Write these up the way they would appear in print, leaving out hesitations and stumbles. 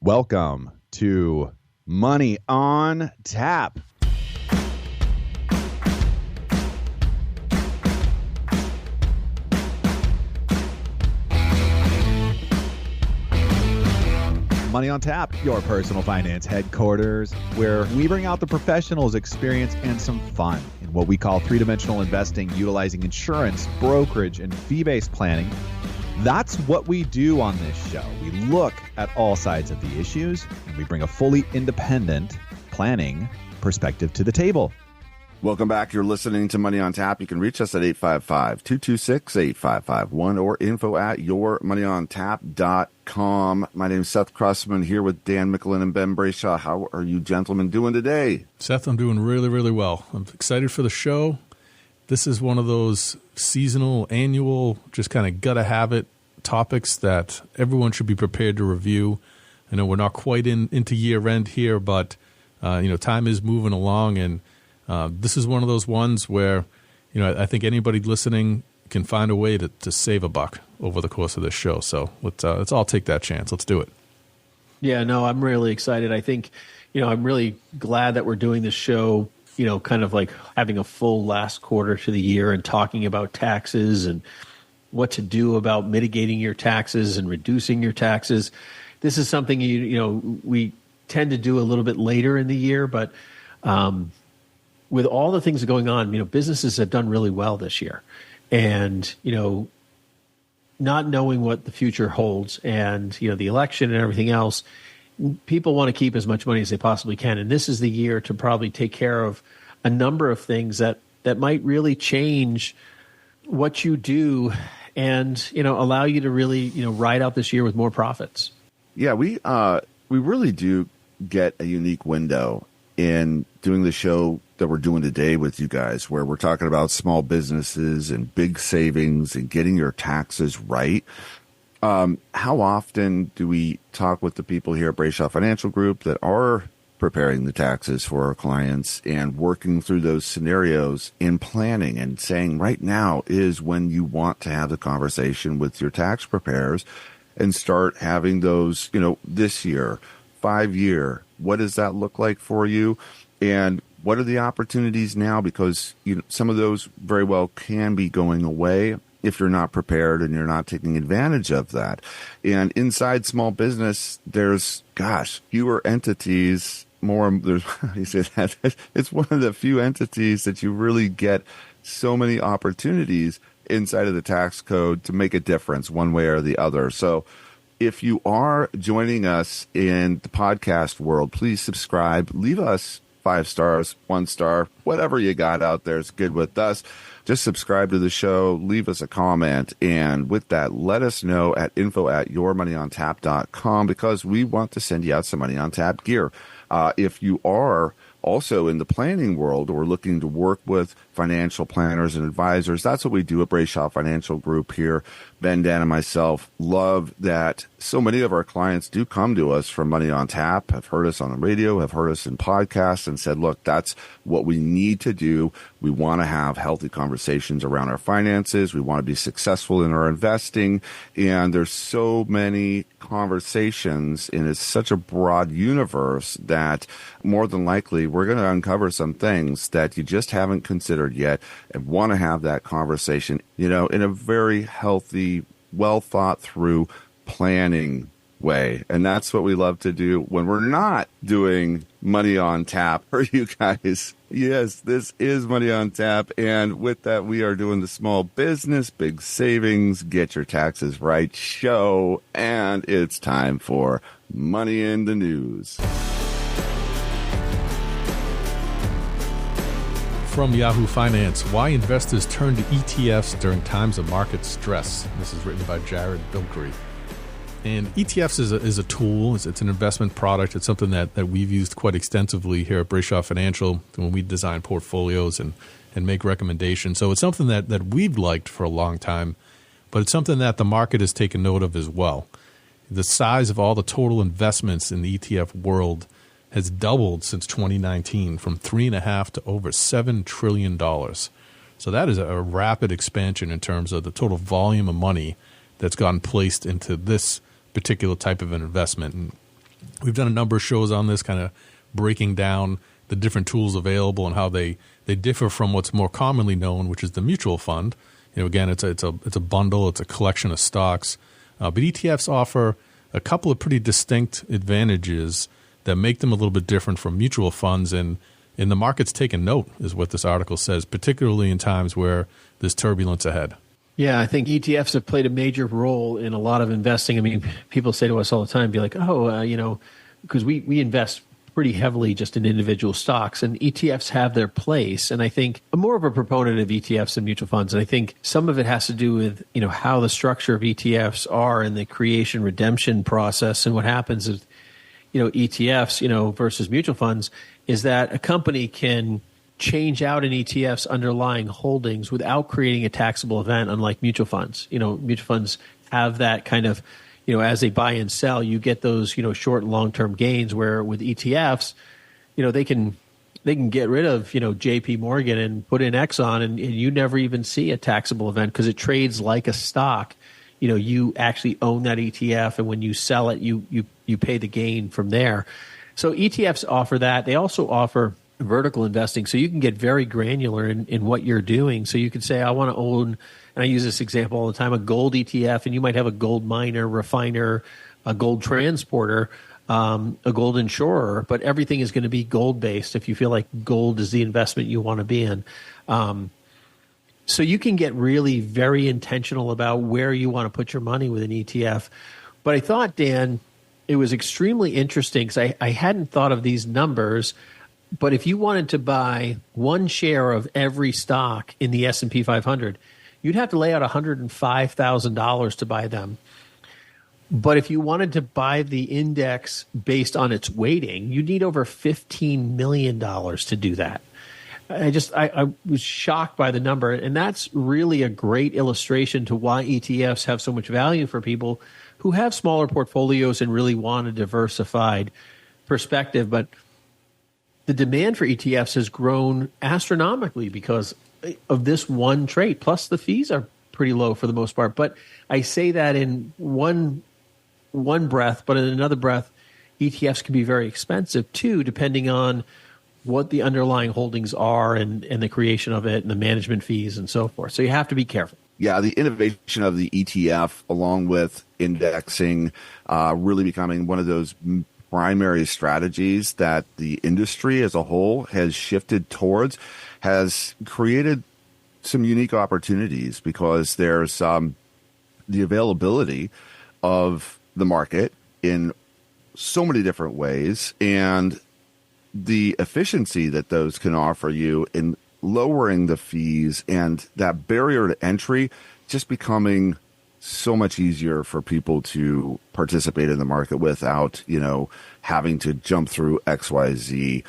Welcome to Money on Tap. Money on Tap, your personal finance headquarters, where we bring out the professionals' experience and some fun in what we call three-dimensional investing, utilizing insurance, brokerage, and fee-based planning. That's what we do on this show. We look at all sides of the issues, and we bring a fully independent planning perspective to the table. Welcome back. You're listening to Money on Tap. You can reach us at 855-226-8551 or info@yourmoneyontap.com. My name is Seth Krussman, here with Dan Mickelin and Ben Brayshaw. How are you gentlemen doing today? Seth, I'm doing really, really well. I'm excited for the show. This is one of those seasonal, annual, just kind of gotta have it topics that everyone should be prepared to review. I know we're not quite into year end here, but time is moving along, and this is one of those ones where I think anybody listening can find a way to save a buck over the course of this show. So let's all take that chance. Let's do it. Yeah, no, I'm really excited. I think I'm really glad that we're doing this show. Kind of like having a full last quarter to the year and talking about taxes and what to do about mitigating your taxes and reducing your taxes. This is something, we tend to do a little bit later in the year, but with all the things going on, businesses have done really well this year. And, not knowing what the future holds and, the election and everything else, people want to keep as much money as they possibly can. And this is the year to probably take care of a number of things that might really change what you do and, allow you to really, ride out this year with more profits. Yeah, we really do get a unique window in doing the show that we're doing today with you guys, where we're talking about small businesses and big savings and getting your taxes right. How often do we talk with the people here at Brayshaw Financial Group that are preparing the taxes for our clients and working through those scenarios in planning and saying right now is when you want to have the conversation with your tax preparers and start having those, this year, 5-year, what does that look like for you? And what are the opportunities now? Because some of those very well can be going away if you're not prepared and you're not taking advantage of that. And inside small business, there's, fewer entities, there's, how do you say that? It's one of the few entities that you really get so many opportunities inside of the tax code to make a difference one way or the other. So if you are joining us in the podcast world, please subscribe, leave us 5 stars, 1 star, whatever you got out there is good with us. Just subscribe to the show, leave us a comment, and with that, let us know at info@yourmoneyontap.com because we want to send you out some Money on Tap gear. If you are also in the planning world or looking to work with financial planners and advisors, that's what we do at Brayshaw Financial Group here. Ben, Dan, and myself love that so many of our clients do come to us from Money on Tap, have heard us on the radio, have heard us in podcasts, and said, look, that's what we need to do. We want to have healthy conversations around our finances. We want to be successful in our investing. And there's so many conversations, and it's such a broad universe that more than likely we're going to uncover some things that you just haven't considered yet and want to have that conversation, in a very healthy, well thought through planning way. And that's what we love to do when we're not doing Money on Tap for you guys. Yes, this is Money on Tap. And with that, we are doing the small business, big savings, get your taxes right show. And it's time for Money in the News. From Yahoo Finance, Why Investors Turn to ETFs During Times of Market Stress. This is written by Jared Bilkery. And ETFs is a tool. It's an investment product. It's something that we've used quite extensively here at Brayshaw Financial when we design portfolios and make recommendations. So it's something that we've liked for a long time, but it's something that the market has taken note of as well. The size of all the total investments in the ETF world has doubled since 2019 from $3.5 to over $7 trillion. So that is a rapid expansion in terms of the total volume of money that's gotten placed into this particular type of an investment. And We've done a number of shows on this, kind of breaking down the different tools available and how they differ from what's more commonly known, which is the mutual fund. Again, it's a bundle, it's a collection of stocks, but ETFs offer a couple of pretty distinct advantages that make them a little bit different from mutual funds, and the market's taken note, is what this article says, particularly in times where there's turbulence ahead. Yeah, I think ETFs have played a major role in a lot of investing. I mean, people say to us all the time, be like, because we invest pretty heavily just in individual stocks, and ETFs have their place. And I think I'm more of a proponent of ETFs than mutual funds. And I think some of it has to do with, how the structure of ETFs are in the creation redemption process. And what happens is, ETFs, versus mutual funds is that a company can change out an ETF's underlying holdings without creating a taxable event, unlike mutual funds. Mutual funds have that kind of, as they buy and sell, you get those, short and long-term gains, where with ETFs, they can get rid of, JP Morgan and put in Exxon, and you never even see a taxable event because it trades like a stock. You actually own that ETF, and when you sell it, you pay the gain from there. So ETFs offer that. They also offer vertical investing, so you can get very granular in what you're doing. So you could say, I want to own, and I use this example all the time, a gold ETF, and you might have a gold miner, refiner, a gold transporter, a gold insurer, but everything is going to be gold-based if you feel like gold is the investment you want to be in. So you can get really very intentional about where you want to put your money with an ETF. But I thought, Dan, it was extremely interesting because I hadn't thought of these numbers. But if you wanted to buy one share of every stock in the S&P 500, you'd have to lay out $105,000 to buy them. But if you wanted to buy the index based on its weighting, you'd need over $15 million to do that. I was shocked by the number. And that's really a great illustration to why ETFs have so much value for people who have smaller portfolios and really want a diversified perspective. But the demand for ETFs has grown astronomically because of this one trait. Plus, the fees are pretty low for the most part. But I say that in one breath, but in another breath, ETFs can be very expensive too, depending on what the underlying holdings are and the creation of it and the management fees and so forth. So you have to be careful. Yeah, the innovation of the ETF, along with indexing, really becoming one of those primary strategies that the industry as a whole has shifted towards, has created some unique opportunities because there's the availability of the market in so many different ways, and the efficiency that those can offer you in lowering the fees and that barrier to entry just becoming so much easier for people to participate in the market without, having to jump through XYZ,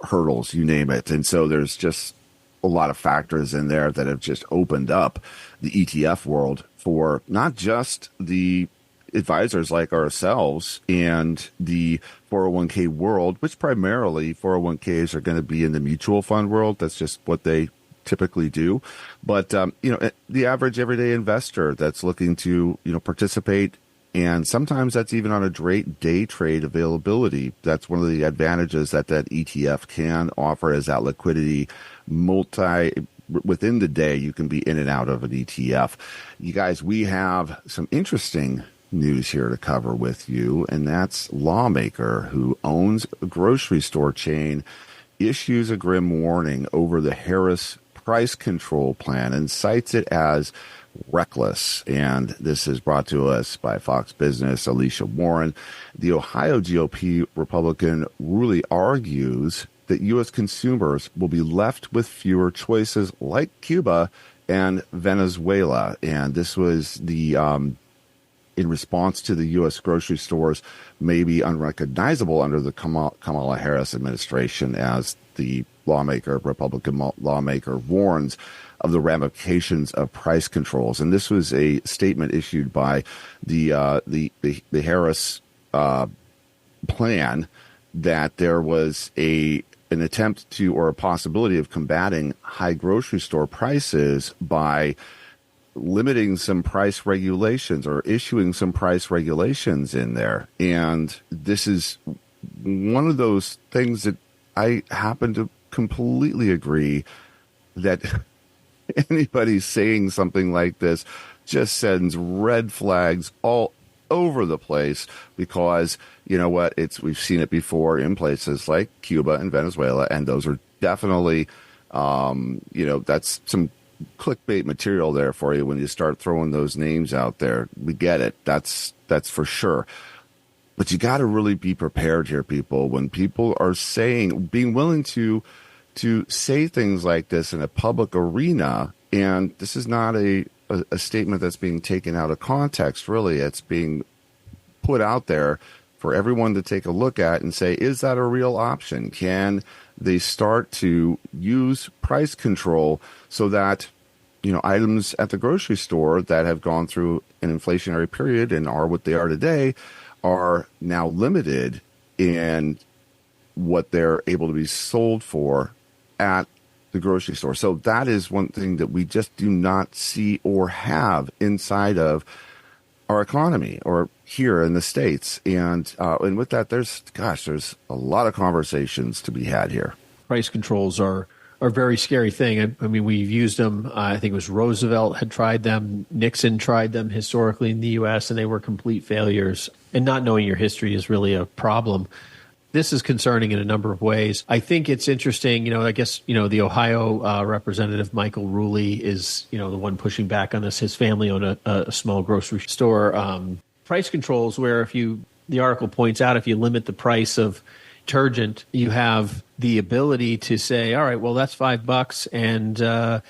hurdles, you name it. And so there's just a lot of factors in there that have just opened up the ETF world for not just the advisors like ourselves and the 401k world, which primarily 401ks are going to be in the mutual fund world. That's just what they typically do. But, the average everyday investor that's looking to, participate, and sometimes that's even on a day trade availability. That's one of the advantages that ETF can offer, is that liquidity within the day. You can be in and out of an ETF. You guys, we have some interesting news here to cover with you, and that's Lawmaker, who owns a grocery store chain, issues a grim warning over the Harris price control plan and cites it as reckless. And this is brought to us by Fox Business, Alicia Warren. The Ohio GOP Republican really argues that U.S. consumers will be left with fewer choices like Cuba and Venezuela. And this was the in response to the U.S. grocery stores may be unrecognizable under the Kamala Harris administration, as the Republican lawmaker warns of the ramifications of price controls. And this was a statement issued by the Harris plan, that there was an attempt to, or a possibility of, combating high grocery store prices by limiting some price regulations or issuing some price regulations in there. And this is one of those things that I happen to completely agree that anybody saying something like this just sends red flags all over the place, because you know what, we've seen it before in places like Cuba and Venezuela, and those are definitely that's some clickbait material there for you when you start throwing those names out there. We get it, that's for sure. But you got to really be prepared here, people, when people are being willing to say things like this in a public arena. And this is not a statement that's being taken out of context, really. It's being put out there for everyone to take a look at and say, is that a real option? Can they start to use price control so that, items at the grocery store that have gone through an inflationary period and are what they are today are now limited in what they're able to be sold for at the grocery store. So that is one thing that we just do not see or have inside of our economy or here in the States. And with that, there's a lot of conversations to be had here. Price controls are a very scary thing. I mean, we've used them. I think it was Roosevelt had tried them. Nixon tried them historically in the U.S., and they were complete failures. And not knowing your history is really a problem. This is concerning in a number of ways. I think it's interesting, I guess, the Ohio representative, Michael Ruley, is, the one pushing back on this. His family owned a small grocery store. Price controls where the article points out, if you limit the price of detergent, you have the ability to say, all right, well, that's $5. And a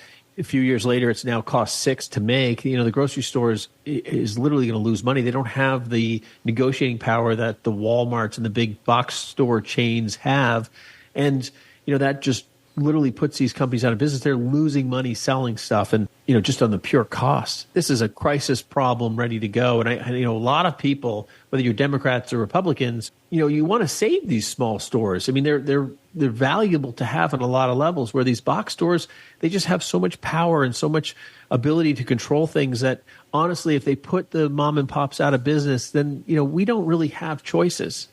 few years later, it's now cost $6 to make. The grocery store is literally going to lose money. They don't have the negotiating power that the Walmarts and the big box store chains have. And, that just literally puts these companies out of business. They're losing money selling stuff. And, just on the pure cost, this is a crisis problem ready to go. And a lot of people, whether you're Democrats or Republicans, you want to save these small stores. I mean, they're valuable to have on a lot of levels, where these box stores, they just have so much power and so much ability to control things that honestly, if they put the mom and pops out of business, then, we don't really have choices.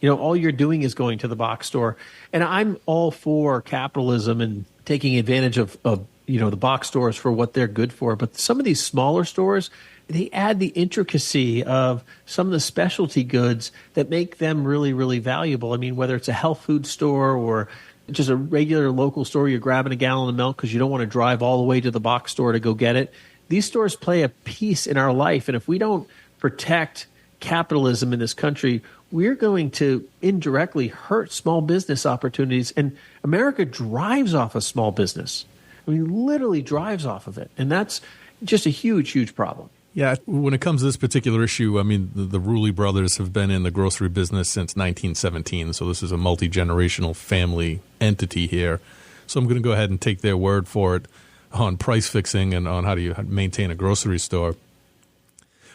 All you're doing is going to the box store. And I'm all for capitalism and taking advantage of the box stores for what they're good for. But some of these smaller stores, they add the intricacy of some of the specialty goods that make them really, really valuable. I mean, whether it's a health food store or just a regular local store, you're grabbing a gallon of milk because you don't want to drive all the way to the box store to go get it. These stores play a piece in our life. And if we don't protect capitalism in this country, we're going to indirectly hurt small business opportunities. And America drives off of small business. I mean, literally drives off of it. And that's just a huge, huge problem. Yeah, when it comes to this particular issue, I mean, the Ruley brothers have been in the grocery business since 1917. So this is a multi-generational family entity here. So I'm going to go ahead and take their word for it on price fixing and on how do you maintain a grocery store.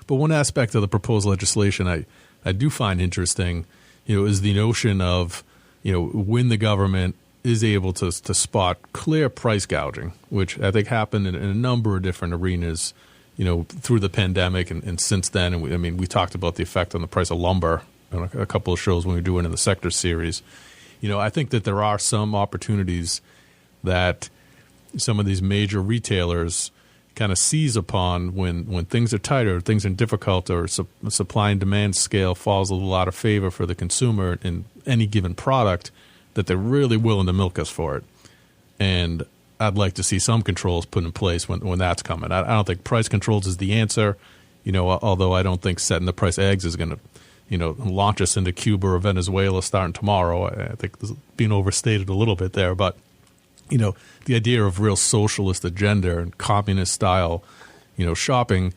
But one aspect of the proposed legislation I do find interesting, is the notion of, when the government is able to spot clear price gouging, which I think happened in a number of different arenas, through the pandemic and since then. And we talked about the effect on the price of lumber on a couple of shows when we were doing in the sector series. I think that there are some opportunities that some of these major retailers kind of seize upon when things are tighter, things are difficult, or supply and demand scale falls a little out of favor for the consumer in any given product, that they're really willing to milk us for it. And I'd like to see some controls put in place when that's coming. I don't think price controls is the answer, although I don't think setting the price of eggs is going to, launch us into Cuba or Venezuela starting tomorrow. I think this is being overstated a little bit there, but the idea of real socialist agenda and communist style, shopping,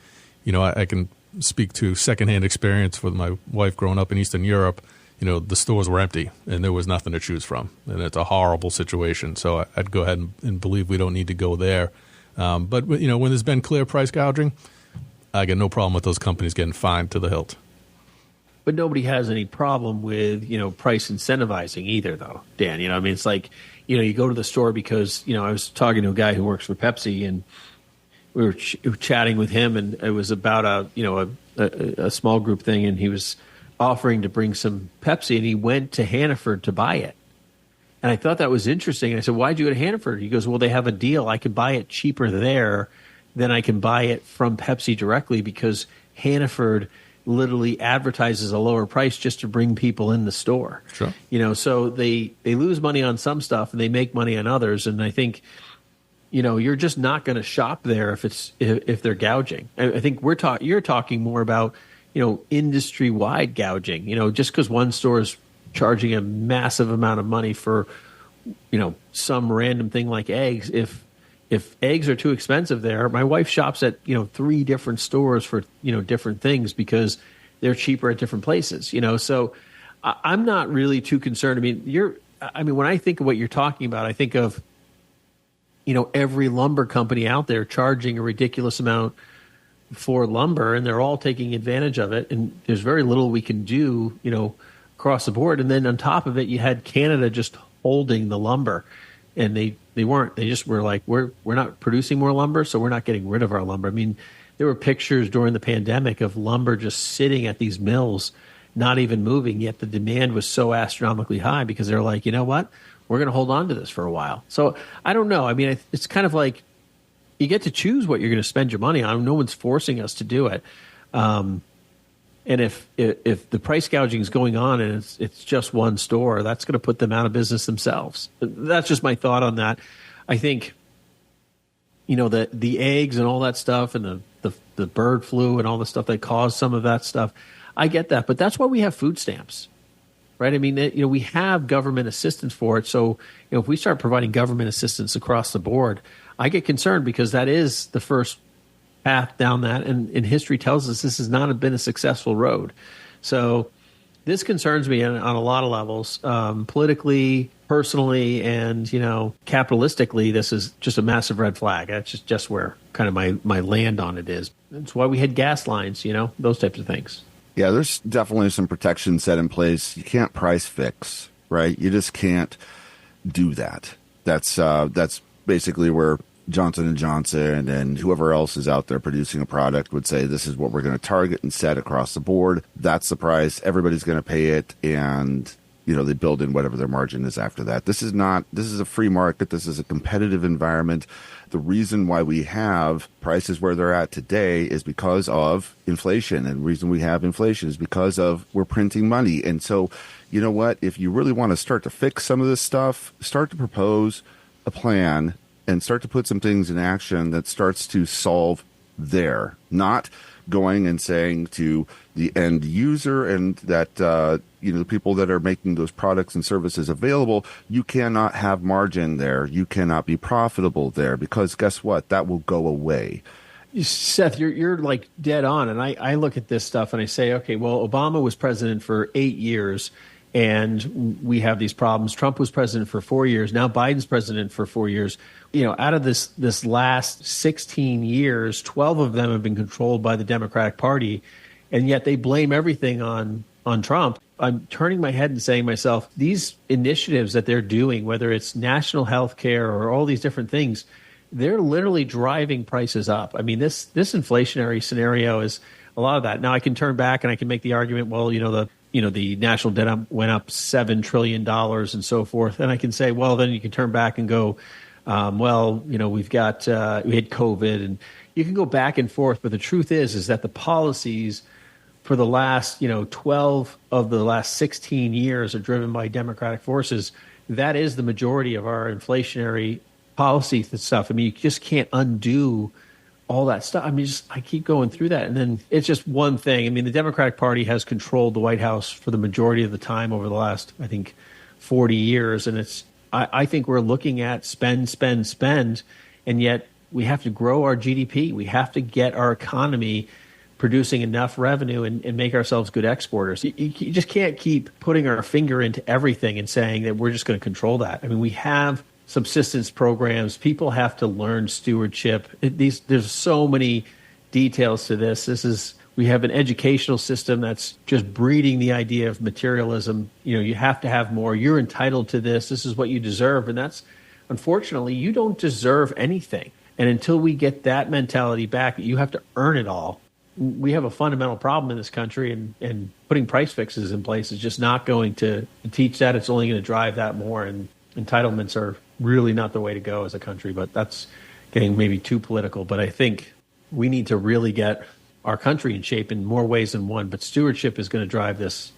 I can speak to secondhand experience with my wife growing up in Eastern Europe. The stores were empty and there was nothing to choose from. And it's a horrible situation. So I'd go ahead and believe we don't need to go there. But, when there's been clear price gouging, I got no problem with those companies getting fined to the hilt. But nobody has any problem with, price incentivizing either, though, Dan. It's like, you go to the store because, I was talking to a guy who works for Pepsi, and, we were chatting with him, and it was about a small group thing, and he was offering to bring some Pepsi, and he went to Hannaford to buy it. And I thought that was interesting. I said, "Why'd you go to Hannaford?" He goes, "Well, they have a deal. I can buy it cheaper there than I can buy it from Pepsi directly, because Hannaford literally advertises a lower price just to bring people in the store." Sure. So they lose money on some stuff and they make money on others. And I think, you're just not going to shop there if they're gouging. I think you're talking more about, industry wide gouging. Just because one store is charging a massive amount of money for, some random thing like eggs. If eggs are too expensive there, my wife shops at 3 different stores for different things because they're cheaper at different places. So I'm not really too concerned. I mean, when I think of what you're talking about, I think of every lumber company out there charging a ridiculous amount for lumber, and they're all taking advantage of it. And there's very little we can do, across the board. And then on top of it, you had Canada just holding the lumber. And they weren't. They just were like, we're not producing more lumber, so we're not getting rid of our lumber. I mean, there were pictures during the pandemic of lumber just sitting at these mills, not even moving, yet the demand was so astronomically high because they're like, you know what? We're going to hold on to this for a while. So I don't know. I mean, it's kind of like you get to choose what you're going to spend your money on. No one's forcing us to do it. And if the price gouging is going on and it's just one store, that's going to put them out of business themselves. That's just my thought on that. I think, the eggs and all that stuff and the bird flu and all the stuff that caused some of that stuff, I get that. But that's why we have food stamps, right? I mean, we have government assistance for it. So, if we start providing government assistance across the board, I get concerned because that is the first path down that, and history tells us this has not been a successful road. So this concerns me on a lot of levels, politically, personally, and capitalistically. This is just a massive red flag. That's just where kind of my land on it is. That's why we had gas lines, those types of things. Yeah, there's definitely some protection set in place. You can't price fix, right? You just can't do that. That's basically where Johnson & Johnson and whoever else is out there producing a product would say, this is what we're going to target and set across the board. That's the price. Everybody's going to pay it. And, they build in whatever their margin is after that. This is a free market. This is a competitive environment. The reason why we have prices where they're at today is because of inflation. And the reason we have inflation is because of we're printing money. And so, you know what? If you really want to start to fix some of this stuff, start to propose a plan and start to put some things in action that starts to solve there, not going and saying to the end user and that, the people that are making those products and services available, you cannot have margin there. You cannot be profitable there, because guess what? That will go away. Seth, you're like dead on. And I look at this stuff and I say, okay, well, Obama was president for 8 years. And we have these problems. Trump was president for 4 years. Now Biden's president for 4 years. Out of this last 16 years, 12 of them have been controlled by the Democratic Party, and yet they blame everything on Trump. I'm turning my head and saying to myself, these initiatives that they're doing, whether it's national health care or all these different things, they're literally driving prices up. I mean, this inflationary scenario is a lot of that. Now I can turn back and I can make the argument, well, the national debt went up $7 trillion and so forth. And I can say, well, then you can turn back and go, we had COVID, and you can go back and forth. But the truth is that the policies for the last, 12 of the last 16 years are driven by Democratic forces. That is the majority of our inflationary policy stuff. I mean, you just can't undo all that stuff. I mean, I keep going through that. And then it's just one thing. I mean, the Democratic Party has controlled the White House for the majority of the time over the last, 40 years. And I think we're looking at spend. And yet we have to grow our GDP. We have to get our economy producing enough revenue and make ourselves good exporters. You just can't keep putting our finger into everything and saying that we're just going to control that. I mean, we have subsistence programs. People have to learn stewardship. There's so many details to this. We have an educational system that's just breeding the idea of materialism. You have to have more. You're entitled to this. This is what you deserve. And that's, unfortunately, you don't deserve anything. And until we get that mentality back, you have to earn it all. We have a fundamental problem in this country, and putting price fixes in place is just not going to teach that. It's only going to drive that more. And entitlements are really not the way to go as a country, but that's getting maybe too political. But I think we need to really get our country in shape in more ways than one. But stewardship is going to drive this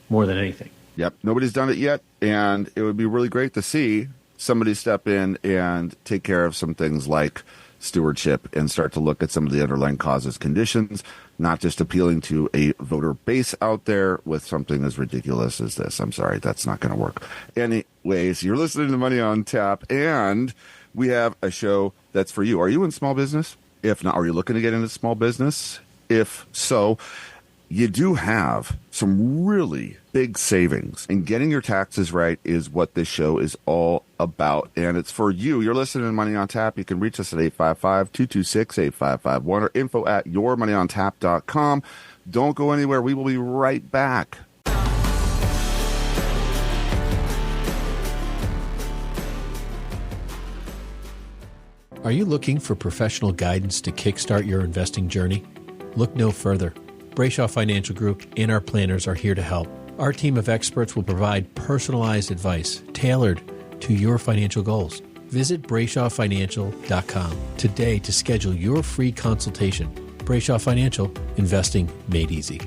more than anything. Yep. Nobody's done it yet. And it would be really great to see somebody step in and take care of some things like stewardship and start to look at some of the underlying causes, conditions, not just appealing to a voter base out there with something as ridiculous as this. I'm sorry, that's not going to work. Anyways, you're listening to Money on Tap, and we have a show that's for you. Are you in small business? If not, are you looking to get into small business? If so, you do have some really big savings, and getting your taxes right is what this show is all about, and it's for you. You're listening to Money on Tap. You can reach us at 855-226-8551 or info@yourmoneyontap.com. Don't go anywhere. We will be right back. Are you looking for professional guidance to kickstart your investing journey? Look no further. Brayshaw Financial Group and our planners are here to help. Our team of experts will provide personalized advice tailored to your financial goals. Visit BrayshawFinancial.com today to schedule your free consultation. Brayshaw Financial, investing made easy.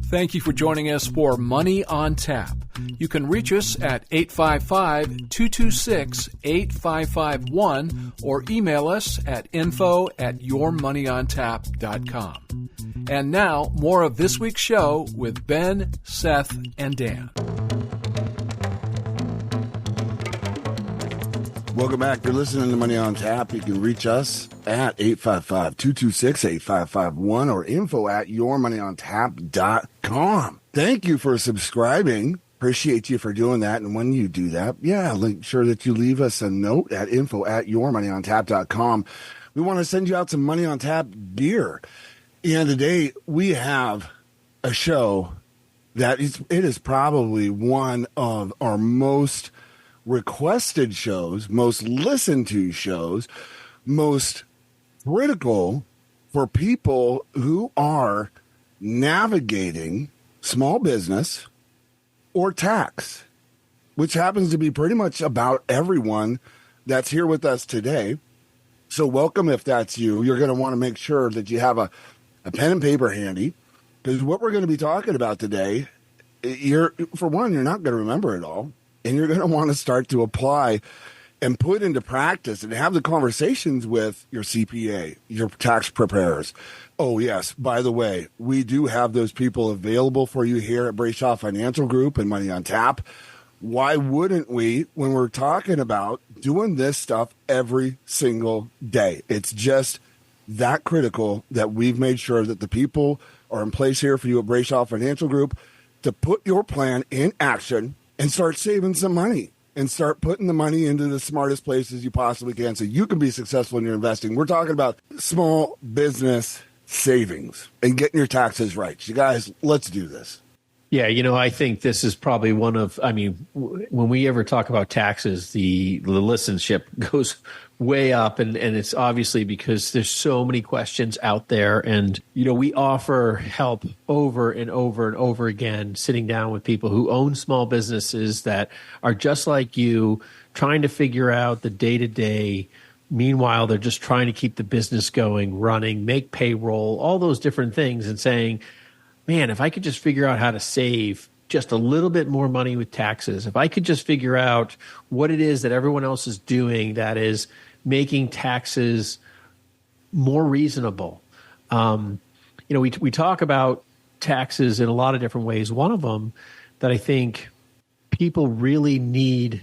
Thank you for joining us for Money on Tap. You can reach us at 855-226-8551 or email us at info@yourmoneyontap.com. And now, more of this week's show with Ben, Seth, and Dan. Welcome back. You're listening to Money on Tap. You can reach us at 855-226-8551 or info@yourmoneyontap.com. Thank you for subscribing. Appreciate you for doing that. And when you do that, make sure that you leave us a note at info@yourmoneyontap.com. We want to send you out some Money on Tap gear. And today we have a show that it is probably one of our most requested shows, most listened to shows, most critical for people who are navigating small business or tax, which happens to be pretty much about everyone that's here with us today. So welcome if that's you. You're going to want to make sure that you have a pen and paper handy, because what we're going to be talking about today, you're not going to remember it all, and you're going to want to start to apply and put into practice and have the conversations with your CPA, your tax preparers. Oh, yes, by the way, we do have those people available for you here at Brayshaw Financial Group and Money on Tap. Why wouldn't we, when we're talking about doing this stuff every single day? It's just that critical that we've made sure that the people are in place here for you at Brayshaw Financial Group to put your plan in action and start saving some money and start putting the money into the smartest places you possibly can so you can be successful in your investing. We're talking about small business savings and getting your taxes right. You guys, let's do this. Yeah, I think this is probably when we ever talk about taxes, the listenership goes way up, and it's obviously because there's so many questions out there, and we offer help over and over and over again, sitting down with people who own small businesses that are just like you, trying to figure out the day-to-day. Meanwhile, they're just trying to keep the business going, running, make payroll, all those different things, and saying, man, if I could just figure out how to save just a little bit more money with taxes, if I could just figure out what it is that everyone else is doing that is making taxes more reasonable. We talk about taxes in a lot of different ways. One of them that I think people really need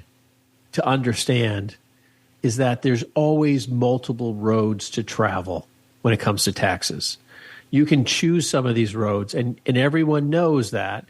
to understand is that there's always multiple roads to travel when it comes to taxes. You can choose some of these roads, and everyone knows that,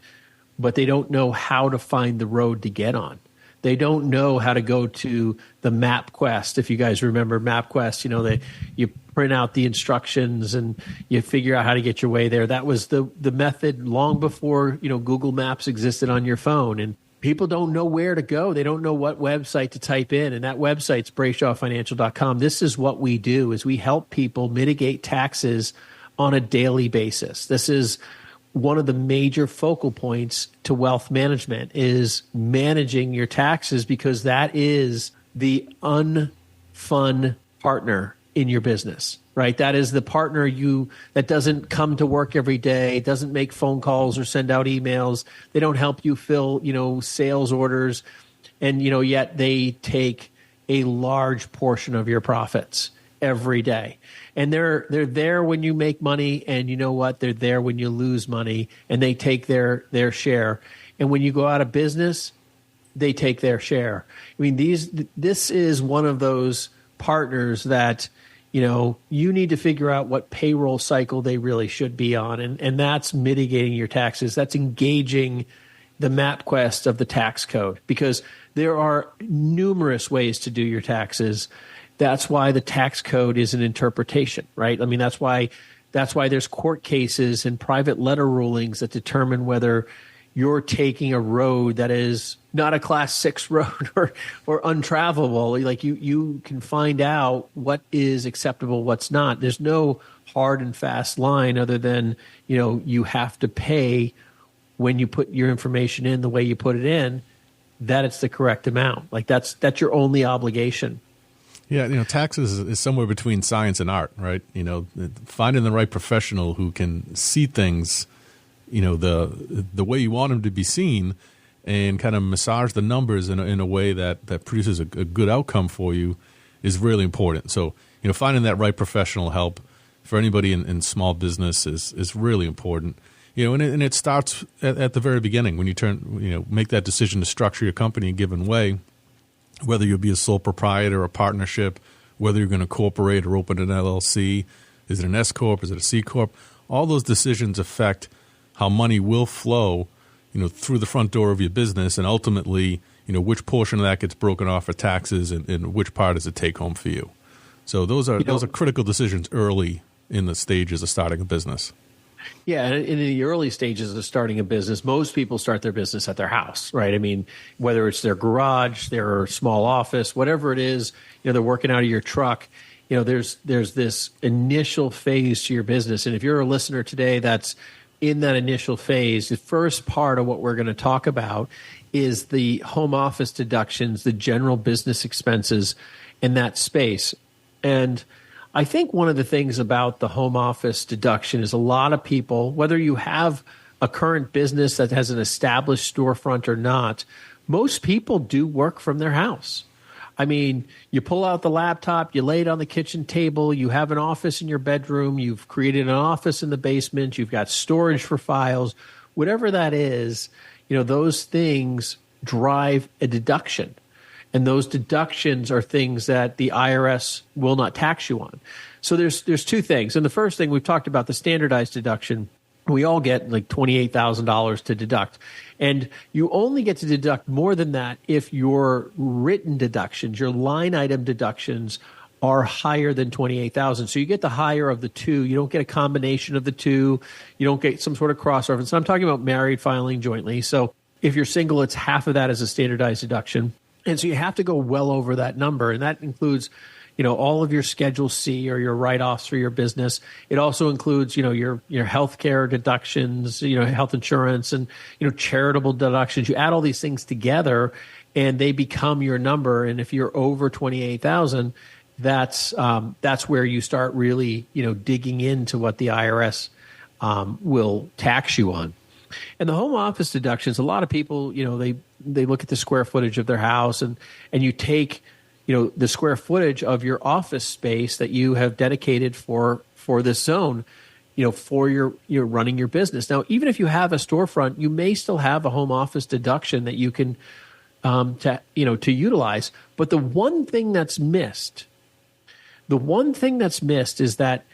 but they don't know how to find the road to get on. They don't know how to go to the MapQuest. If you guys remember MapQuest, you print out the instructions and you figure out how to get your way there. That was the method long before Google Maps existed on your phone. And people don't know where to go. They don't know what website to type in, and that website's brayshawfinancial.com. This is what we do, is we help people mitigate taxes on a daily basis. This is one of the major focal points to wealth management, is managing your taxes, because that is the unfun partner in your business, right? That is the partner that doesn't come to work every day, doesn't make phone calls or send out emails. They don't help you fill, sales orders, and yet they take a large portion of your profits every day. And they're there when you make money, and you know what? They're there when you lose money, and they take their share. And when you go out of business, they take their share. I mean, this is one of those partners that you need to figure out what payroll cycle they really should be on, and that's mitigating your taxes. That's engaging the MapQuest of the tax code, because there are numerous ways to do your taxes. That's why the tax code is an interpretation, right? I mean, that's why there's court cases and private letter rulings that determine whether you're taking a road that is not a class 6 road or untravelable. Like you can find out what is acceptable, what's not. There's no hard and fast line other than, you have to pay when you put your information in the way you put it in, that it's the correct amount. Like that's your only obligation. Yeah, taxes is somewhere between science and art, right? Finding the right professional who can see things the way you want them to be seen, and kind of massage the numbers in a way that produces a good outcome for you is really important. So, finding that right professional help for anybody in small business is really important. And it starts at the very beginning when you make that decision to structure your company a given way, whether you'll be a sole proprietor or a partnership, whether you're going to incorporate or open an LLC, is it an S corp, is it a C corp? All those decisions affect how money will flow, through the front door of your business, and ultimately, which portion of that gets broken off for taxes, and which part is a take home for you. So those are critical decisions early in the stages of starting a business. Yeah, and in the early stages of starting a business, most people start their business at their house, right? I mean, whether it's their garage, their small office, whatever it is, they're working out of your truck. There's this initial phase to your business, and if you're a listener today that's in that initial phase, the first part of what we're going to talk about is the home office deductions, the general business expenses in that space. And I think one of the things about the home office deduction is a lot of people, whether you have a current business that has an established storefront or not, most people do work from their house. I mean, you pull out the laptop, you lay it on the kitchen table, you have an office in your bedroom, you've created an office in the basement, you've got storage for files, whatever that is, those things drive a deduction. And those deductions are things that the IRS will not tax you on. So there's two things. And the first thing, we've talked about the standardized deduction. We all get like $28,000 to deduct. And you only get to deduct more than that if your written deductions, your line item deductions, are higher than $28,000. So you get the higher of the two. You don't get a combination of the two. You don't get some sort of cross-reference. So I'm talking about married filing jointly. So if you're single, it's half of that as a standardized deduction. And so you have to go well over that number. And that includes, all of your Schedule C or your write-offs for your business. It also includes, your healthcare deductions, health insurance, and, charitable deductions. You add all these things together and they become your number. And if you're over 28,000, that's where you start really, digging into what the IRS will tax you on. And the home office deductions, a lot of people, they look at the square footage of their house and you take, the square footage of your office space that you have dedicated for this zone, for your running your business. Now, even if you have a storefront, you may still have a home office deduction that you can to utilize. But the one thing that's missed is that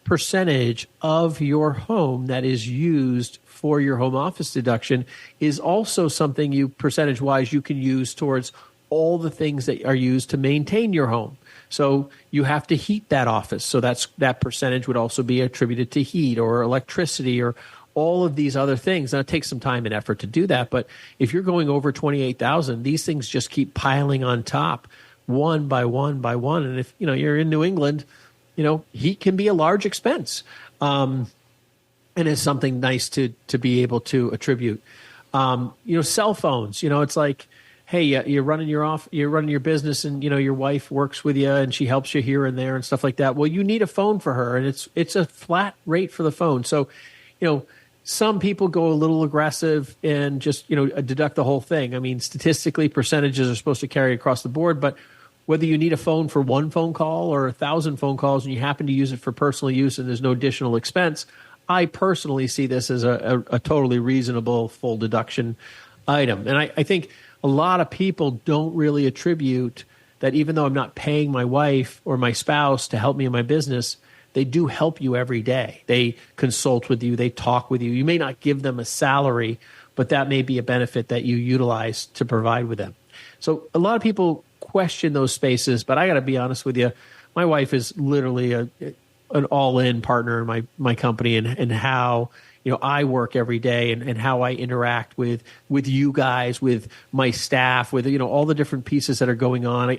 percentage of your home that is used for your home office deduction is also something you percentage-wise you can use towards all the things that are used to maintain your home. So you have to heat that office. So that percentage would also be attributed to heat or electricity or all of these other things. Now, it takes some time and effort to do that, but if you're going over 28,000, these things just keep piling on top, one by one by one. And if you're in New England, heat can be a large expense, and it's something nice to be able to attribute. Cell phones. It's like, hey, you're running your business, and your wife works with you, and she helps you here and there and stuff like that. Well, you need a phone for her, and it's a flat rate for the phone. So, some people go a little aggressive and just deduct the whole thing. I mean, statistically, percentages are supposed to carry across the board, but whether you need a phone for one phone call or 1,000 phone calls, and you happen to use it for personal use, and there's no additional expense, I personally see this as a totally reasonable full deduction item. And I think a lot of people don't really attribute that, even though I'm not paying my wife or my spouse to help me in my business, they do help you every day. They consult with you. They talk with you. You may not give them a salary, but that may be a benefit that you utilize to provide with them. So a lot of people question those spaces, but I got to be honest with you. My wife is literally an all-in partner in my company, and how I work every day, and how I interact with you guys, with my staff, with all the different pieces that are going on.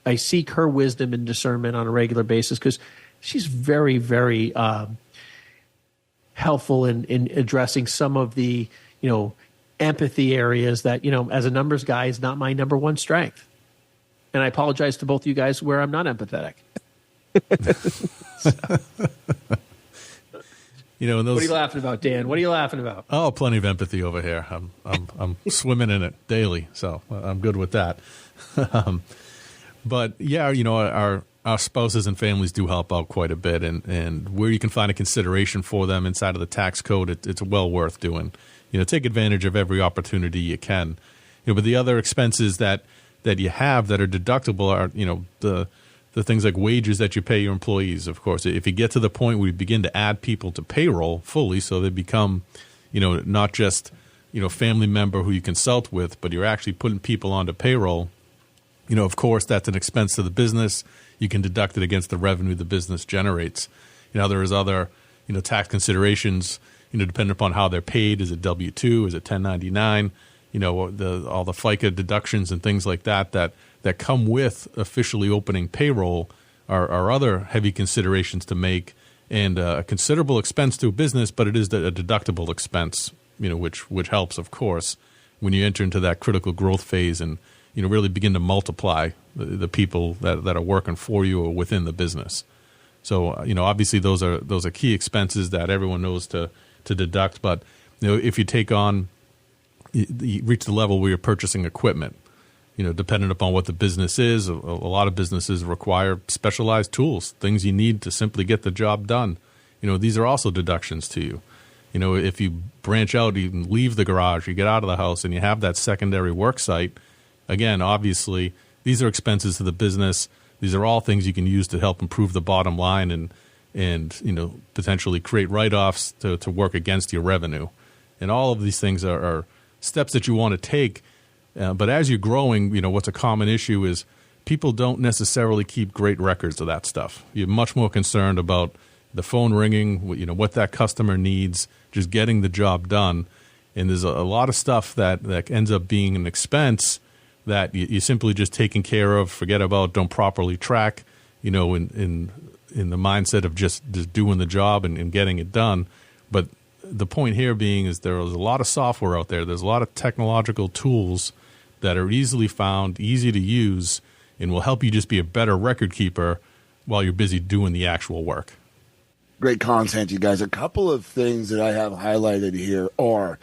I seek her wisdom and discernment on a regular basis, because she's very, very helpful in addressing some of the empathy areas that as a numbers guy is not my number one strength. And I apologize to both of you guys where I'm not empathetic. And those, what are you laughing about, Dan? What are you laughing about? Oh, plenty of empathy over here. I'm swimming in it daily, so I'm good with that. But yeah, our spouses and families do help out quite a bit, and where you can find a consideration for them inside of the tax code, it's well worth doing. Take advantage of every opportunity you can. But the other expenses that you have that are deductible are the things like wages that you pay your employees. Of course, if you get to the point where you begin to add people to payroll fully, so they become, not just, family member who you consult with, but you're actually putting people onto payroll, of course, that's an expense to the business. You can deduct it against the revenue the business generates. There is other, tax considerations, depending upon how they're paid. Is it W-2? Is it 1099? All the FICA deductions and things like that come with officially opening payroll are other heavy considerations to make, and a considerable expense to a business, but it is a deductible expense, which helps, of course, when you enter into that critical growth phase and really begin to multiply the people that are working for you or within the business. So obviously those are key expenses that everyone knows to deduct. But if you take on, you reach the level where you're purchasing equipment, dependent upon what the business is, a lot of businesses require specialized tools, things you need to simply get the job done. These are also deductions to you. If you branch out, you leave the garage, you get out of the house, and you have that secondary work site, again, obviously, these are expenses to the business. These are all things you can use to help improve the bottom line and potentially create write-offs to work against your revenue. And all of these things are steps that you want to take. But as you're growing, what's a common issue is people don't necessarily keep great records of that stuff. You're much more concerned about the phone ringing, what that customer needs, just getting the job done. And there's a lot of stuff that ends up being an expense that you simply just taking care of, forget about, don't properly track, in the mindset of just doing the job and getting it done. But the point here being is there is a lot of software out there. There's a lot of technological tools that are easily found, easy to use, and will help you just be a better record keeper while you're busy doing the actual work. Great content, you guys. A couple of things that I have highlighted here are,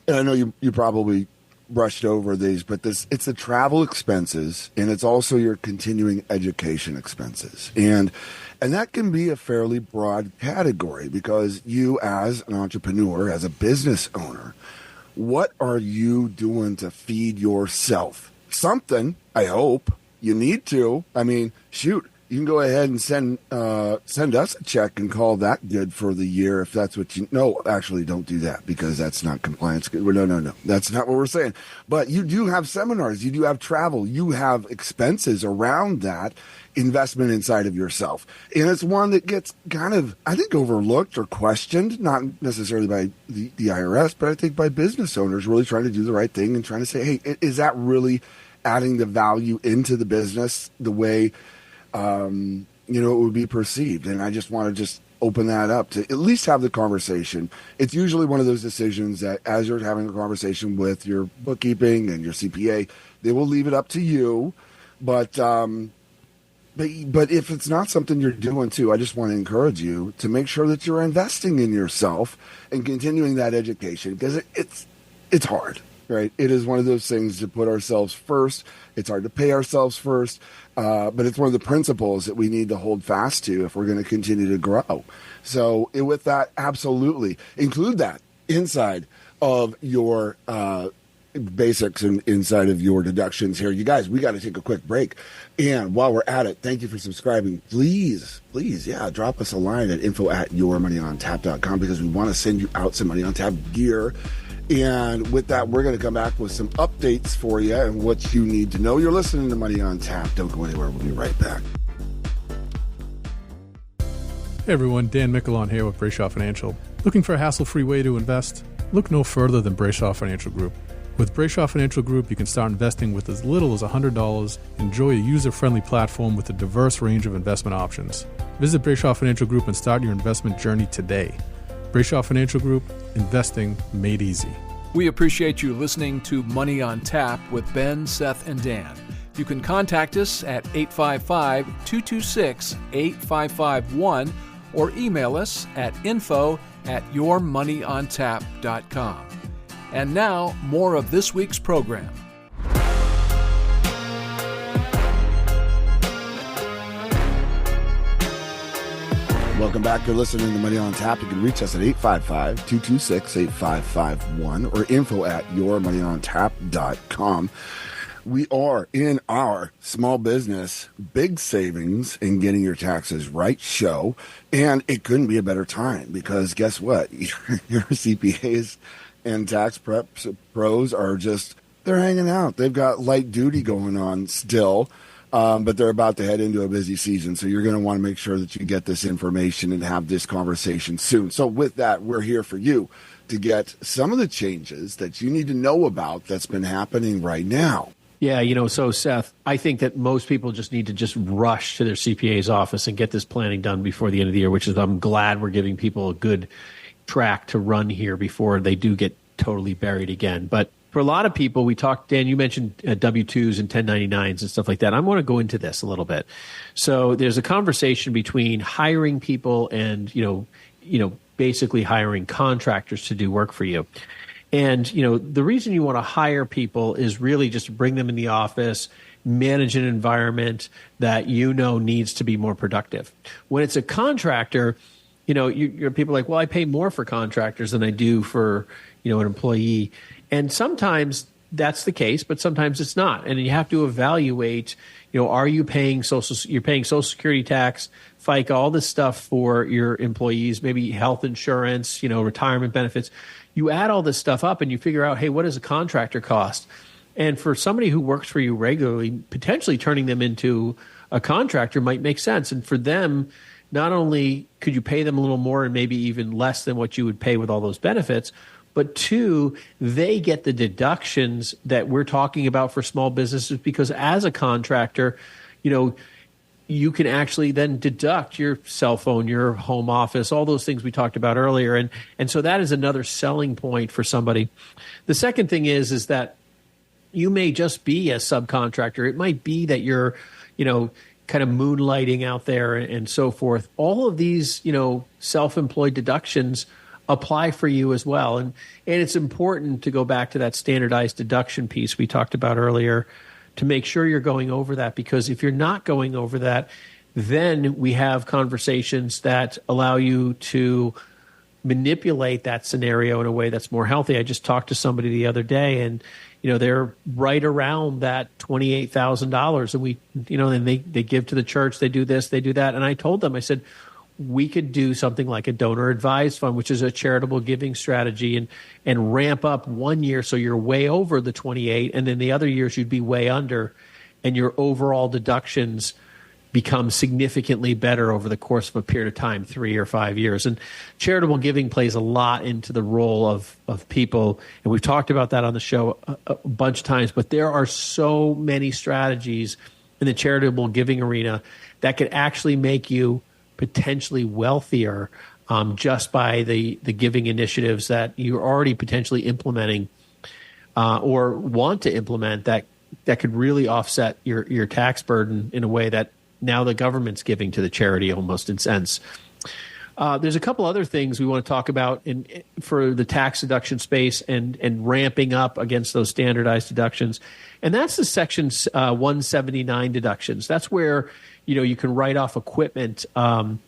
and I know you probably brushed over these, but it's the travel expenses, and it's also your continuing education expenses. And that can be a fairly broad category, because you as an entrepreneur, as a business owner, what are you doing to feed yourself? Something, I hope. You need to. I mean, shoot, you can go ahead and send us a check and call that good for the year if that's what you. No, actually, don't do that because that's not compliance. No, that's not what we're saying. But you do have seminars, you do have travel, you have expenses around that investment inside of yourself, and it's one that gets kind of, I think, overlooked or questioned, not necessarily by the IRS, but I think by business owners really trying to do the right thing and trying to say, hey, is that really adding the value into the business the way it would be perceived? And I just want to open that up to at least have the conversation. It's usually one of those decisions that as you're having a conversation with your bookkeeping and your CPA, they will leave it up to you. But if it's not something you're doing too, I just want to encourage you to make sure that you're investing in yourself and continuing that education, because it's hard, right? It is one of those things to put ourselves first. It's hard to pay ourselves first, but it's one of the principles that we need to hold fast to if we're going to continue to grow. So with that, absolutely include that inside of your basics and inside of your deductions here. You guys, we got to take a quick break. And while we're at it, thank you for subscribing. Please, drop us a line at info@yourmoneyontap.com because we want to send you out some Money on Tap gear. And with that, we're going to come back with some updates for you and what you need to know. You're listening to Money on Tap. Don't go anywhere. We'll be right back. Hey everyone, Dan Mickelon here with Brayshaw Financial. Looking for a hassle-free way to invest? Look no further than Brayshaw Financial Group. With Brayshaw Financial Group, you can start investing with as little as $100. Enjoy a user-friendly platform with a diverse range of investment options. Visit Brayshaw Financial Group and start your investment journey today. Brayshaw Financial Group, investing made easy. We appreciate you listening to Money on Tap with Ben, Seth, and Dan. You can contact us at 855-226-8551 or email us at info@yourmoneyontap.com. And now, more of this week's program. Welcome back. You're listening to Money on Tap. You can reach us at 855-226-8551 or info@yourmoneyontap.com. We are in our small business, big savings and getting your taxes right show. And it couldn't be a better time because guess what? Your CPAs and tax pros are they're hanging out. They've got light duty going on still. But they're about to head into a busy season. So you're going to want to make sure that you get this information and have this conversation soon. So with that, we're here for you to get some of the changes that you need to know about that's been happening right now. Yeah, so Seth, I think that most people just need to rush to their CPA's office and get this planning done before the end of the year, which is I'm glad we're giving people a good track to run here before they do get totally buried again. But for a lot of people, we talked, Dan, you mentioned W-2s and 1099s and stuff like that. I want to go into this a little bit. So there's a conversation between hiring people and, basically hiring contractors to do work for you. And, the reason you want to hire people is really just to bring them in the office, manage an environment that needs to be more productive. When it's a contractor, you're people are like, well, I pay more for contractors than I do for, an employee. And sometimes that's the case, but sometimes it's not. And you have to evaluate, are you paying you're paying Social Security tax, FICA, all this stuff for your employees, maybe health insurance, retirement benefits. You add all this stuff up and you figure out, hey, what does a contractor cost? And for somebody who works for you regularly, potentially turning them into a contractor might make sense. And for them, not only could you pay them a little more and maybe even less than what you would pay with all those benefits, but two, they get the deductions that we're talking about for small businesses because as a contractor, you can actually then deduct your cell phone, your home office, all those things we talked about earlier. And so that is another selling point for somebody. The second thing is that you may just be a subcontractor. It might be that you're, kind of moonlighting out there and so forth. All of these, self-employed deductions apply for you as well. And it's important to go back to that standardized deduction piece we talked about earlier to make sure you're going over that, because if you're not going over that, then we have conversations that allow you to manipulate that scenario in a way that's more healthy. I just talked to somebody the other day, and they're right around that $28,000, and and they give to the church, they do this, they do that, and I told them, I said, we could do something like a donor advised fund, which is a charitable giving strategy, and ramp up 1 year so you're way over the 28, and then the other years you'd be way under, and your overall deductions become significantly better over the course of a period of time, 3 or 5 years. And charitable giving plays a lot into the role of people, and we've talked about that on the show a bunch of times, but there are so many strategies in the charitable giving arena that could actually make you potentially wealthier just by the giving initiatives that you're already potentially implementing or want to implement that could really offset your tax burden in a way that now the government's giving to the charity almost in sense. There's a couple other things we want to talk about for the tax deduction space and ramping up against those standardized deductions. And that's the Section 179 deductions. That's where you can write off equipment. There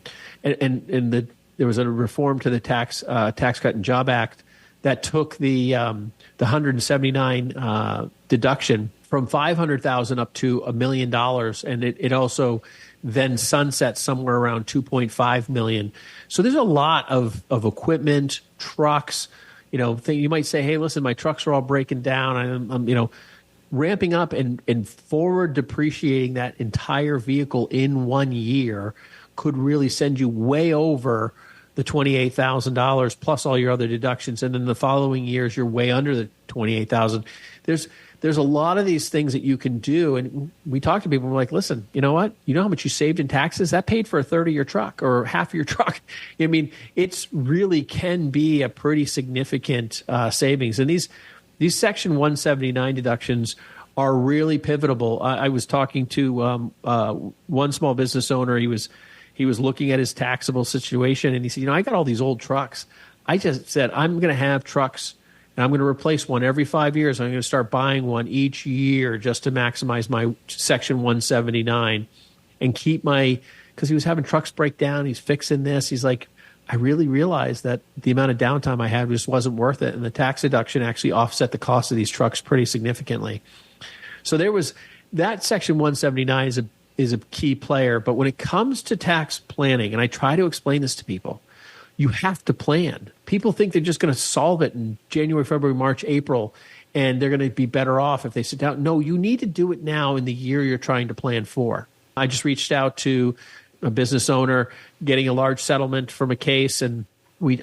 was a reform to the Tax Cut and Job Act that took the 179 deduction from $500,000 up to $1 million, and it also then sunsets somewhere around $2.5 million. So there's a lot of equipment, trucks. You might say, hey, listen, my trucks are all breaking down. I'm ramping up and forward depreciating that entire vehicle in 1 year could really send you way over the $28,000 plus all your other deductions, and then the following years you're way under the $28,000. There's a lot of these things that you can do, and we talk to people. We're like, listen, you know what? You know how much you saved in taxes? That paid for a third of your truck or half of your truck. I mean, it's really can be a pretty significant savings, and these Section 179 deductions are really pivotal. I was talking to one small business owner. He was looking at his taxable situation, and he said, I got all these old trucks. I just said, I'm going to have trucks, and I'm going to replace one every 5 years. I'm going to start buying one each year just to maximize my Section 179 and keep because he was having trucks break down. He's fixing this. He's like, I really realized that the amount of downtime I had just wasn't worth it, and the tax deduction actually offset the cost of these trucks pretty significantly. So there was that Section 179 is a key player. But when it comes to tax planning, and I try to explain this to people, you have to plan. People think they're just going to solve it in January, February, March, April, and they're going to be better off if they sit down. No, you need to do it now in the year you're trying to plan for. I just reached out to a business owner getting a large settlement from a case, and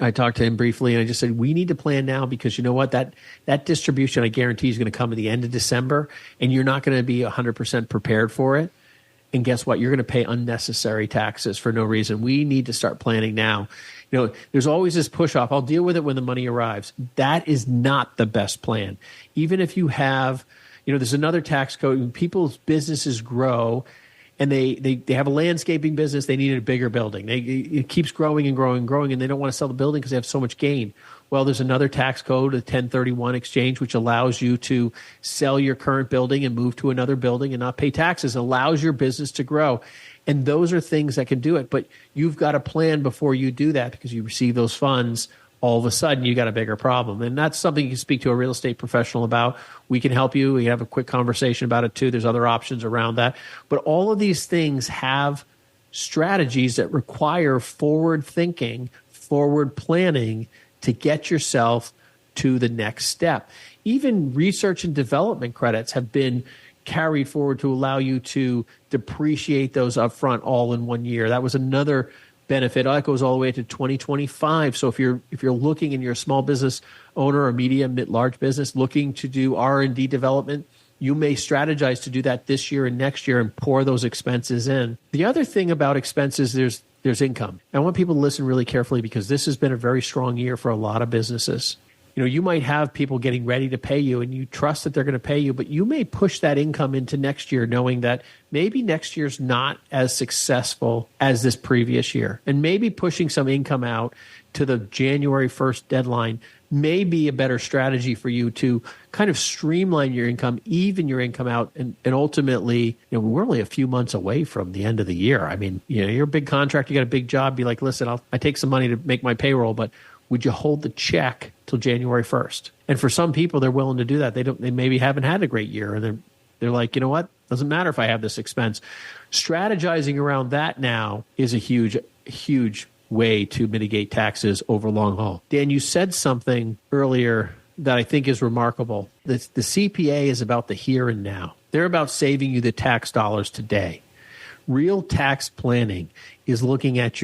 I talked to him briefly, and I just said, we need to plan now because you know what? That distribution, I guarantee, is going to come at the end of December, and you're not going to be 100% prepared for it. And guess what? You're going to pay unnecessary taxes for no reason. We need to start planning now. There's always this push off. I'll deal with it when the money arrives. That is not the best plan. Even if you have, there's another tax code. When people's businesses grow and they have a landscaping business, they need a bigger building. It keeps growing and growing and growing, and they don't want to sell the building because they have so much gain. Well, there's another tax code, a 1031 exchange, which allows you to sell your current building and move to another building and not pay taxes. It allows your business to grow. And those are things that can do it. But you've got to plan before you do that, because you receive those funds, all of a sudden you got a bigger problem. And that's something you can speak to a real estate professional about. We can help you. We can have a quick conversation about it too. There's other options around that. But all of these things have strategies that require forward thinking, forward planning to get yourself to the next step. Even research and development credits have been carried forward to allow you to depreciate those upfront all in 1 year. That was another benefit. That goes all the way to 2025. So if you're looking and you're a small business owner or medium, mid-large business looking to do R&D development, you may strategize to do that this year and next year and pour those expenses in. The other thing about expenses, there's income. I want people to listen really carefully because this has been a very strong year for a lot of businesses. You might have people getting ready to pay you and you trust that they're going to pay you, but you may push that income into next year knowing that maybe next year's not as successful as this previous year. And maybe pushing some income out to the January 1st deadline may be a better strategy for you to kind of streamline your income, even your income out, and ultimately, we're only a few months away from the end of the year. I mean, you're a big contractor, you got a big job, be like, listen, I take some money to make my payroll, but would you hold the check till January 1st? And for some people, they're willing to do that. They maybe haven't had a great year, and they're like, you know what? Doesn't matter if I have this expense. Strategizing around that now is a huge way to mitigate taxes over long haul. Dan, you said something earlier that I think is remarkable. The CPA is about the here and now. They're about saving you the tax dollars today. Real tax planning is looking at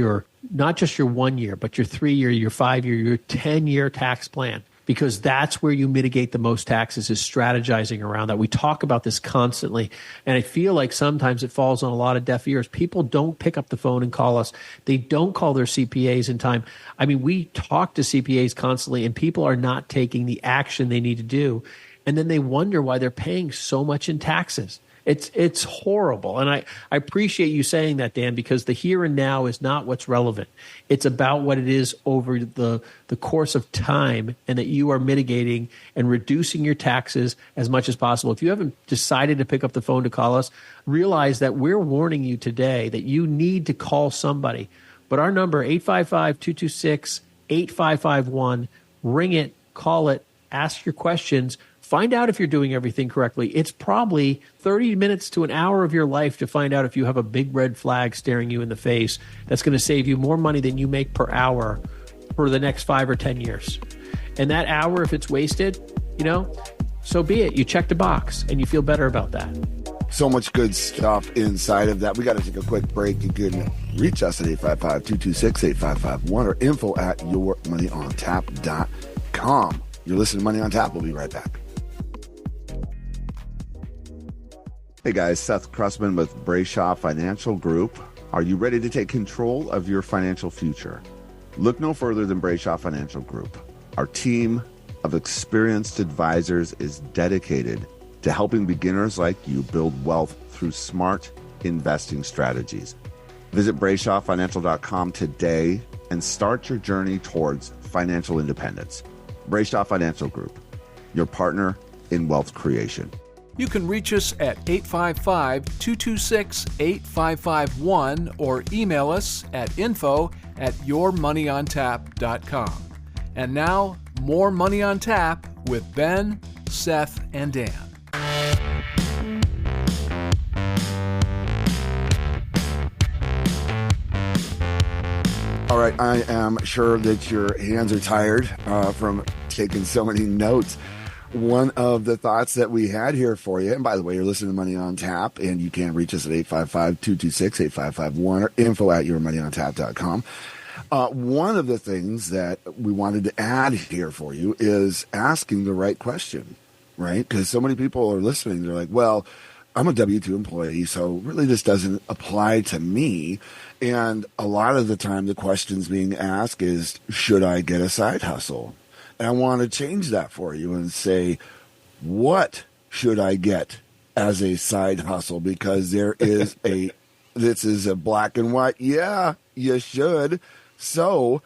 not just your 1 year, but your 3 year, your 5 year, your 10-year tax plan, because that's where you mitigate the most taxes, is strategizing around that. We talk about this constantly, and I feel like sometimes it falls on a lot of deaf ears. People don't pick up the phone and call us. They don't call their CPAs in time. I mean, we talk to CPAs constantly, and people are not taking the action they need to do, and then they wonder why they're paying so much in taxes. It's horrible. And I appreciate you saying that, Dan, because the here and now is not what's relevant. It's about what it is over the course of time, and that you are mitigating and reducing your taxes as much as possible. If you haven't decided to pick up the phone to call us, realize that we're warning you today that you need to call somebody. But our number, 855-226-8551, ring it, call it, ask your questions. Find out if you're doing everything correctly. It's probably 30 minutes to an hour of your life to find out if you have a big red flag staring you in the face that's going to save you more money than you make per hour for the next 5 or 10 years. And that hour, if it's wasted, so be it. You checked a box and you feel better about that. So much good stuff inside of that. We got to take a quick break. You can reach us at 855-226-8551 or info@yourmoneyontap.com. You're listening to Money on Tap. We'll be right back. Hey guys, Seth Krussman with Brayshaw Financial Group. Are you ready to take control of your financial future? Look no further than Brayshaw Financial Group. Our team of experienced advisors is dedicated to helping beginners like you build wealth through smart investing strategies. Visit BrayshawFinancial.com today and start your journey towards financial independence. Brayshaw Financial Group, your partner in wealth creation. You can reach us at 855-226-8551 or email us at info@yourmoneyontap.com. And now, more Money on Tap with Ben, Seth, and Dan. All right, I am sure that your hands are tired from taking so many notes. One of the thoughts that we had here for you, and by the way, you're listening to Money on Tap, and you can reach us at 855-226-8551 or info@yourmoneyontap.com. One of the things that we wanted to add here for you is asking the right question, right? Because so many people are listening. They're like, well, I'm a W-2 employee, so really this doesn't apply to me. And a lot of the time the questions being asked is, should I get a side hustle? And I want to change that for you and say, what should I get as a side hustle? Because there is this is a black and white. Yeah, you should. So,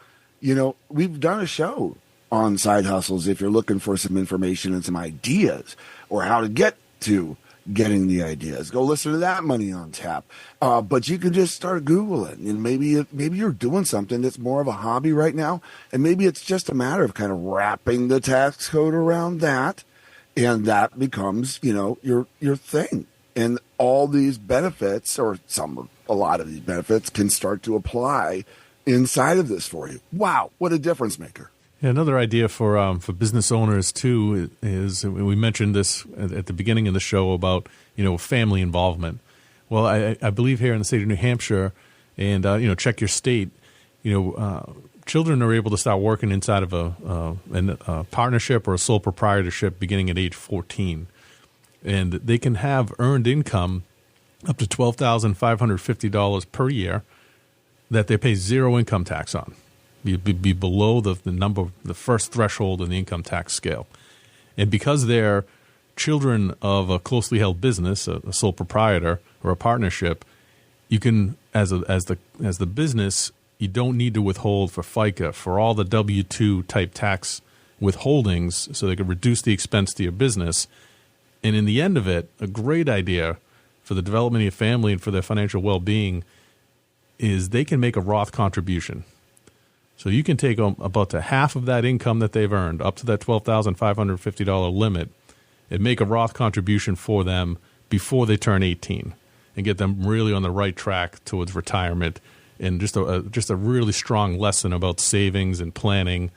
we've done a show on side hustles if you're looking for some information and some ideas or how to get to getting the ideas. Go listen to that Money on Tap. But you can just start Googling, and maybe you're doing something that's more of a hobby right now, and maybe it's just a matter of kind of wrapping the tax code around that, and that becomes, your thing. And all these benefits, or a lot of these benefits, can start to apply inside of this for you. Wow, what a difference maker. Yeah, another idea for business owners too is we mentioned this at the beginning of the show about family involvement. Well, I believe here in the state of New Hampshire, and check your state, children are able to start working inside of a partnership or a sole proprietorship beginning at age 14, and they can have earned income up to $12,550 per year that they pay zero income tax on. Be below the first threshold in the income tax scale. And because they're children of a closely held business, a sole proprietor or a partnership, you can, as the business, you don't need to withhold for FICA, for all the W-2 type tax withholdings, so they can reduce the expense to your business. And in the end of it, a great idea for the development of your family and for their financial well-being is they can make a Roth contribution. So you can take about to half of that income that they've earned, up to that $12,550 limit, and make a Roth contribution for them before they turn 18 and get them really on the right track towards retirement. And just a really strong lesson about savings and planning,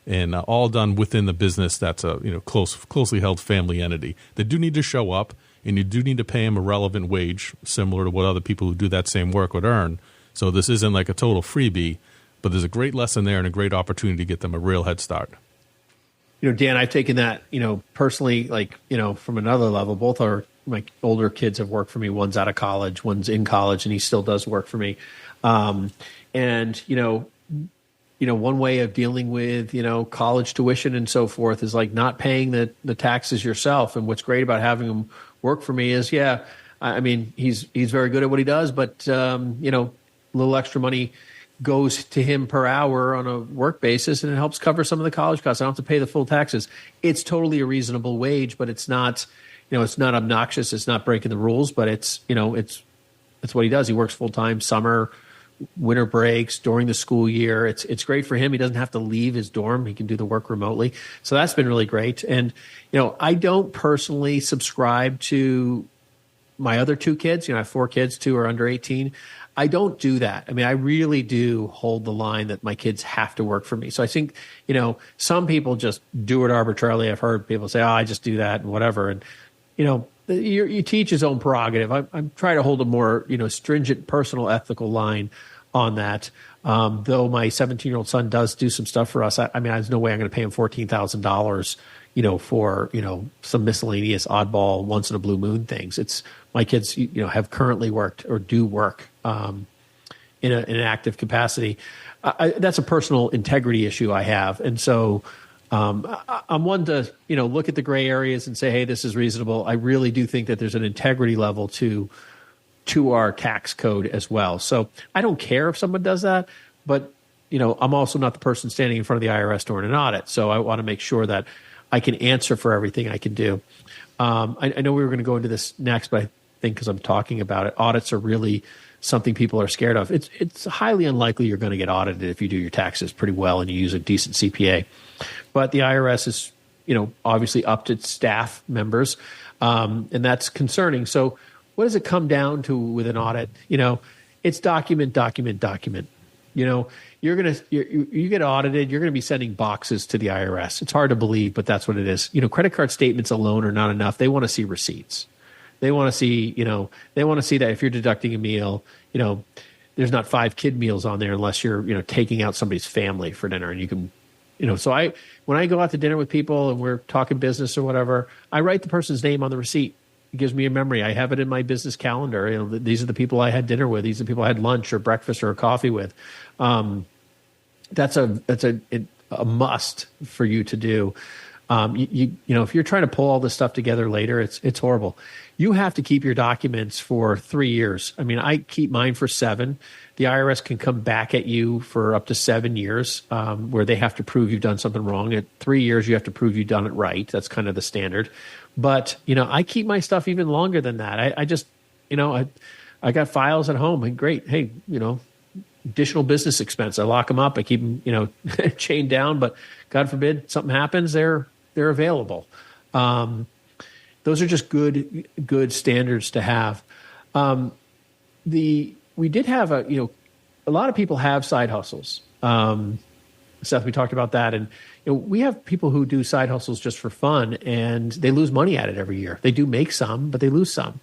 and all done within the business that's a closely held family entity. They do need to show up, and you do need to pay them a relevant wage, similar to what other people who do that same work would earn. So this isn't like a total freebie, but there's a great lesson there and a great opportunity to get them a real head start. Dan, I've taken that, personally, from another level. Both my older kids have worked for me. One's out of college, one's in college, and he still does work for me. One way of dealing with, college tuition and so forth is like not paying the taxes yourself. And what's great about having him work for me is, he's very good at what he does, but, a little extra money goes to him per hour on a work basis, and it helps cover some of the college costs. I don't have to pay the full taxes. It's totally a reasonable wage, but it's not, it's not obnoxious. It's not breaking the rules, but it's what he does. He works full time, summer, winter breaks, during the school year. It's great for him. He doesn't have to leave his dorm. He can do the work remotely. So that's been really great. And, I don't personally subscribe to my other two kids. I have 4 kids, 2 are under 18. I don't do that. I really do hold the line that my kids have to work for me. So I think, some people just do it arbitrarily. I've heard people say, I just do that and whatever. And, you teach his own prerogative. I'm trying to hold a more, stringent personal ethical line on that. Though my 17-year-old son does do some stuff for us. There's no way I'm going to pay him $14,000, for, some miscellaneous oddball once in a blue moon things. It's my kids, have currently worked or do work in an active capacity. That's a personal integrity issue I have. And so I'm one to, look at the gray areas and say, hey, this is reasonable. I really do think that there's an integrity level to our tax code as well. So I don't care if someone does that, but, I'm also not the person standing in front of the IRS during an audit. So I want to make sure that I can answer for everything I can do. I know we were going to go into this next, but I think because I'm talking about it, audits are really something people are scared of. It's highly unlikely you're going to get audited if you do your taxes pretty well and you use a decent CPA. But the IRS is, obviously upped its staff members, and that's concerning. So what does it come down to with an audit? It's document. You get audited, you're going to be sending boxes to the IRS. It's hard to believe, but that's what it is. Credit card statements alone are not enough. They want to see receipts. They want to see, that if you're deducting a meal, there's not 5 kid meals on there unless you're, taking out somebody's family for dinner. And you can, so when I go out to dinner with people and we're talking business or whatever, I write the person's name on the receipt. It gives me a memory. I have it in my business calendar. These are the people I had dinner with. These are the people I had lunch or breakfast or a coffee with. That's a must for you to do. If you're trying to pull all this stuff together later, it's horrible. You have to keep your documents for 3 years. I keep mine for 7. The IRS can come back at you for up to 7 years, where they have to prove you've done something wrong. At 3 years, you have to prove you've done it right. That's kind of the standard. But, I keep my stuff even longer than that. I just, I got files at home and great. Hey, additional business expense. I lock them up. I keep them, chained down, but God forbid something happens, they're available. Those are just good standards to have. We did have a lot of people have side hustles. Seth, we talked about that. And we have people who do side hustles just for fun, and they lose money at it every year. They do make some, but they lose some.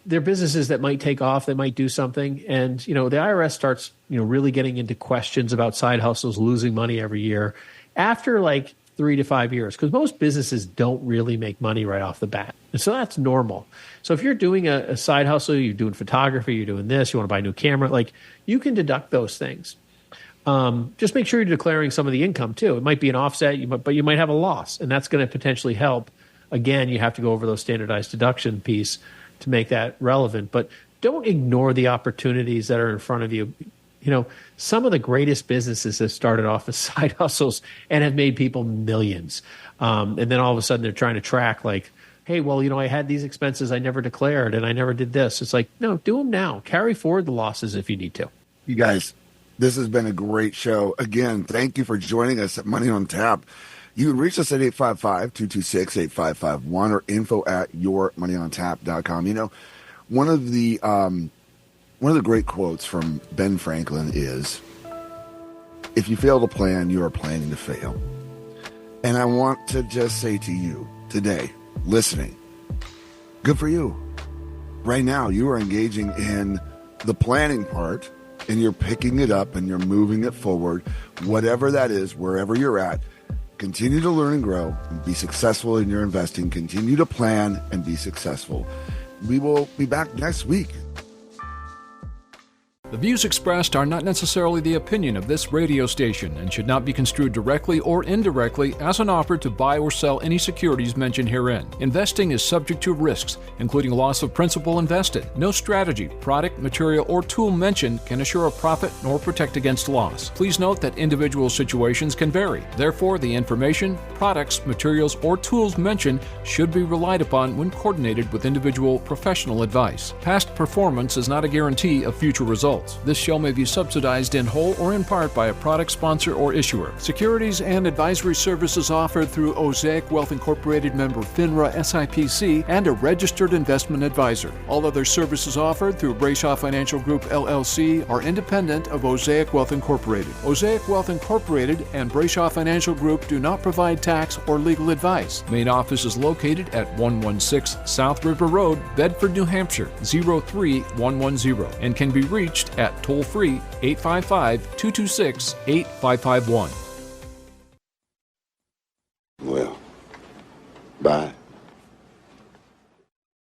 They're businesses that might take off. They might do something. And, the IRS starts, really getting into questions about side hustles, losing money every year after like 3 to 5 years, because most businesses don't really make money right off the bat. And so that's normal. So if you're doing a side hustle, you're doing photography, you're doing this, you want to buy a new camera, you can deduct those things. Just make sure you're declaring some of the income too. It might be an offset, but you might have a loss, and that's going to potentially help. Again, you have to go over those standardized deduction piece to make that relevant. But don't ignore the opportunities that are in front of you. Some of the greatest businesses have started off as side hustles and have made people millions. And then all of a sudden they're trying to track hey, well, I had these expenses I never declared and I never did this. It's no, do them now. Carry forward the losses if you need to. You guys, This has been a great show. Again, thank you for joining us at Money on Tap. You can reach us at 855-226-8551 or info@yourmoneyontap.com. You know, one of the great quotes from Ben Franklin is, if you fail to plan, you are planning to fail. And I want to just say to you today, listening, good for you. Right now, you are engaging in the planning part, and you're picking it up and you're moving it forward. Whatever that is, wherever you're at, continue to learn and grow and be successful in your investing. Continue to plan and be successful. We will be back next week. The views expressed are not necessarily the opinion of this radio station and should not be construed directly or indirectly as an offer to buy or sell any securities mentioned herein. Investing is subject to risks, including loss of principal invested. No strategy, product, material, or tool mentioned can assure a profit nor protect against loss. Please note that individual situations can vary. Therefore, the information, products, materials, or tools mentioned should be relied upon when coordinated with individual professional advice. Past performance is not a guarantee of future results. This show may be subsidized in whole or in part by a product sponsor or issuer. Securities and advisory services offered through Osaic Wealth Incorporated, member FINRA SIPC, and a registered investment advisor. All other services offered through Brayshaw Financial Group LLC are independent of Osaic Wealth Incorporated. Osaic Wealth Incorporated and Brayshaw Financial Group do not provide tax or legal advice. Main office is located at 116 South River Road, Bedford, New Hampshire 03110, and can be reached at toll-free 855-226-8551. Well, bye.